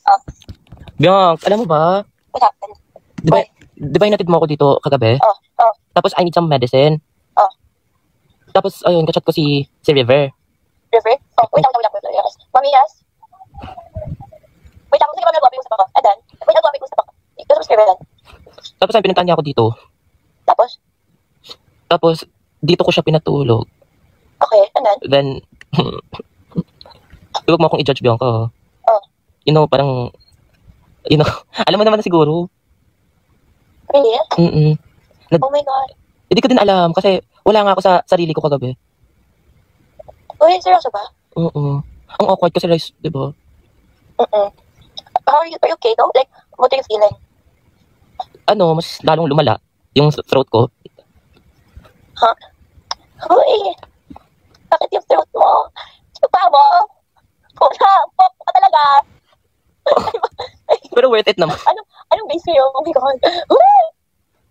Oh. Bianc, alam mo ba? What happened? Di ba inatid mo ako dito kagabi? Oh. Tapos I need some medicine. Oh. Tapos ayun, kachat ko si River. River? Oh, wait lang. Yes. Mommy, yes? Wait lang, sige mami, mag-uusap ako. And then, wait, mag-uusap ako. Ito sa River. Tapos ay pinuntahan niya ako dito. Tapos, dito ko siya pinatulog. Okay, and then? Huwag mo akong i-judge, Bianca. Oh. You know, parang, alam mo naman na siguro. Really? Oh my God. Hindi ko din alam kasi wala nga ako sa sarili ko kagabi. Uy, seryoso ba? Oo. Ang awkward kasi, Rice, di ba? How are you? Are you okay though? Like, what are you feeling? Mas lalong lumala yung throat ko. Huh? Uy! Bakit yung throat mo? Chupa mo? Puta! Pop ka talaga! Pero worth it naman. Anong base sa'yo? Oh my God! Uy!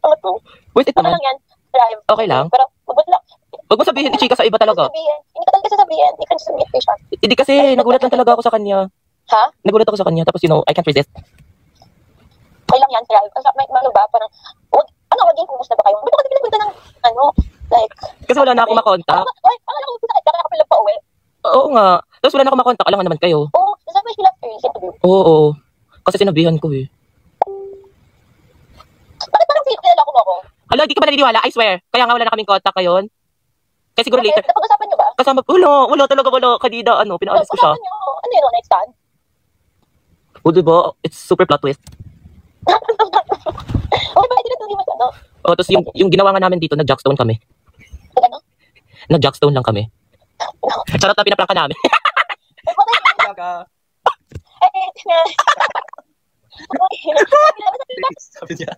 Ano to? Worth it naman. Ano lang yan? Drive. Okay lang? Pero, Huwag mo sabihin, i-chika sa iba talaga. Hindi ka talaga sasabihin. Hindi ka sasabihin, patient. Hindi kasi, nagulat lang talaga ako sa kanya. Ha? Nagulat ako sa kanya, tapos I can't resist. Okay lang yan, drive. May ano ba? Parang, maging kumusta ba kayo? Ba't ako pinagpunta ng, like... Kasi wala na akong makontak. Ay, akala ko sakit ka na ako pala pa uwi. Oo nga. Tapos wala na akong makontak, alam nga naman kayo. Oo, sabi sila interview. Oo. Kasi sinabihan ko eh. Bakit parang kilala ko mo ako? Hala, di ka ba naniniwala? I swear. Kaya nga wala na kaming contact ngayon. Kaya siguro later. Napag-usapan niyo ba? Kasama, wala talaga. Kanina, pinaalis ko siya. Usapan niyo, ano yun, next time? O, diba? It's super plot twist. Okay, bakit tinatuli mo siya, no? O, tapos yung ginawa nga namin dito, nag-jackstone kami. Ano? Nag-jackstone lang kami. Charot na pinaprank ka namin. Eh, Sabi niya.